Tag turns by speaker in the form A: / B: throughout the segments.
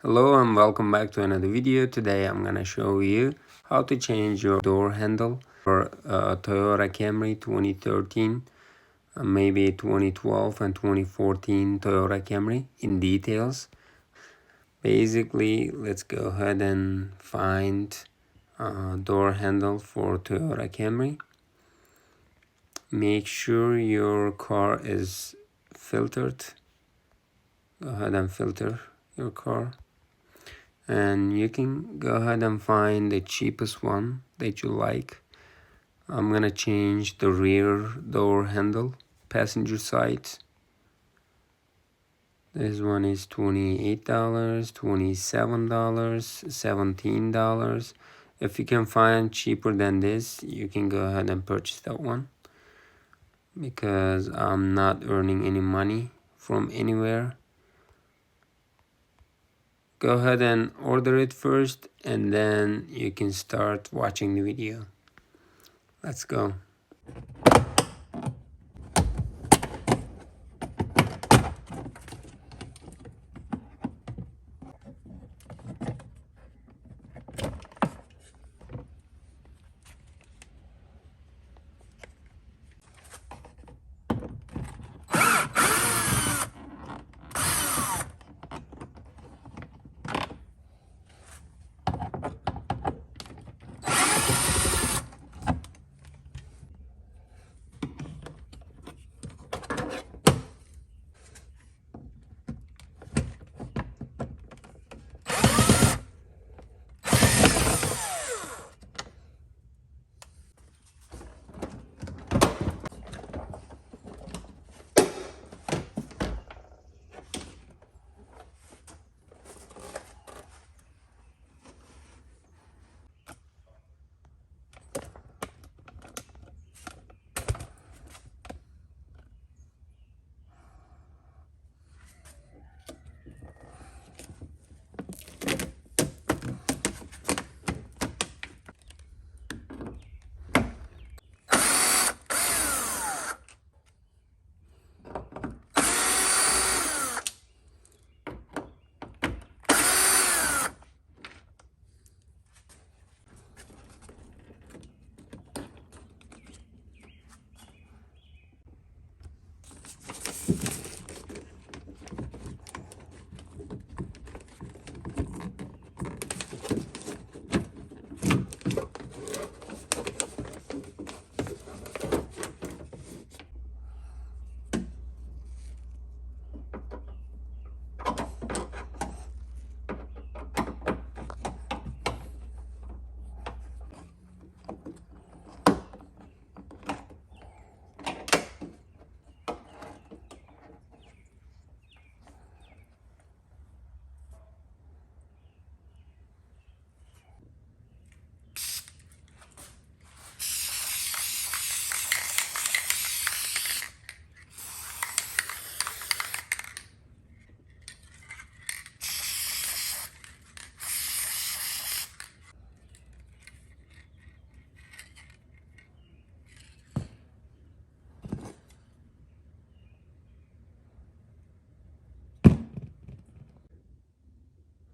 A: Hello and welcome back to another video. Today I'm gonna show you how to change your door handle for Toyota Camry 2013, maybe 2012 and 2014 Toyota Camry in details. Basically, let's go ahead and find door handle for Toyota Camry. Make sure your car is filtered. Go ahead and filter your car. And you can go ahead and find the cheapest one that you like. I'm gonna change the rear door handle, passenger side. This one is $28, $27, $17. If you can find cheaper than this, you can go ahead and purchase that one, because I'm not earning any money from anywhere. Go ahead and order it first, and then you can start watching the video. Let's go.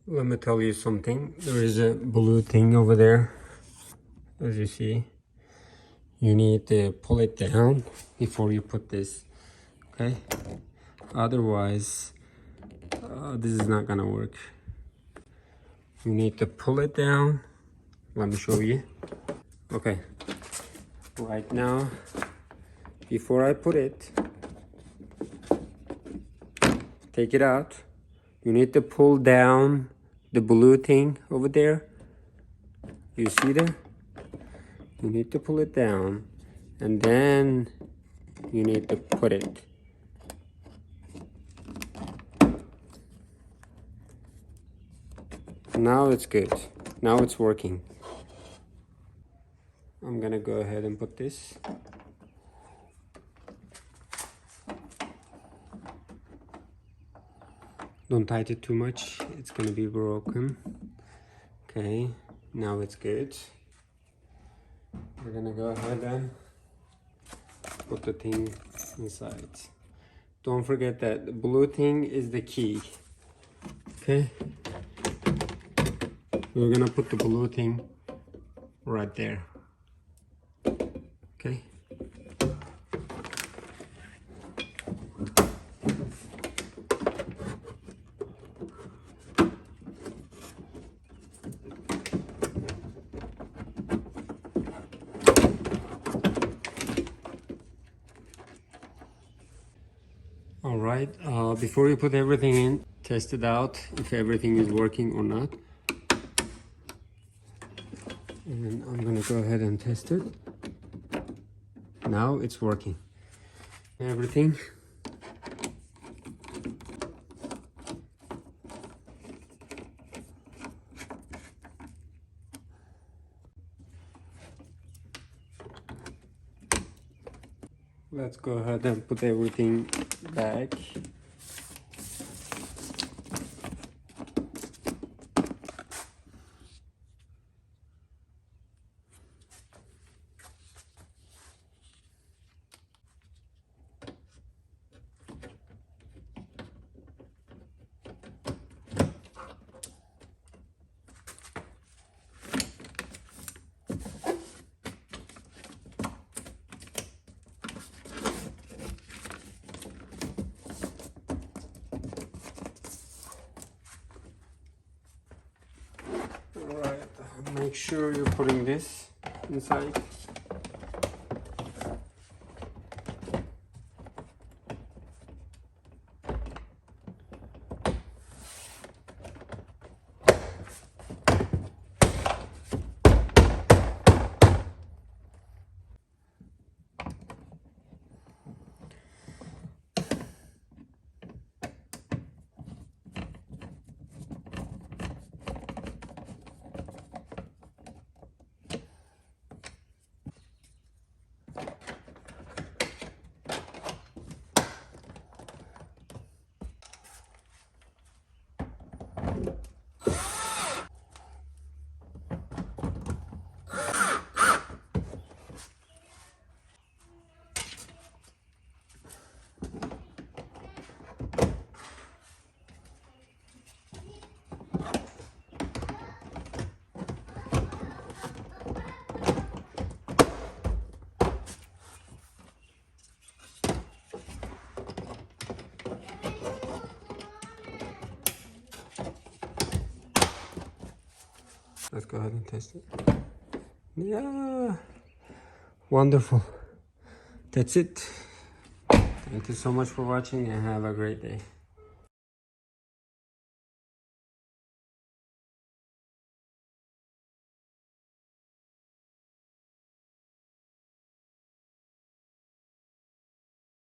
A: Let me tell you something. There is a blue thing over there, as you see. You need to pull it down before you put this, okay? Otherwise, this is not gonna work. You need to pull it down. Let me show you. Okay, right now, before I put it, take it out. You need to pull down the blue thing over there. You see that? You need to pull it down, and then you need to put it. Now it's good. Now it's working. I'm gonna go ahead and put this. Don't tighten it too much, it's gonna be broken. Okay, now it's good. We're gonna go ahead and put the thing inside. Don't forget that the blue thing is the key. Okay, we're gonna put the blue thing right there. Okay. All right, before you put everything in, test it out if everything is working or not. And I'm gonna go ahead and test it. Now it's working. Everything. Let's go ahead and put everything back. Make sure you're putting this inside. Let's go ahead and test it. Yeah, wonderful. That's it. Thank you so much for watching and have a great day.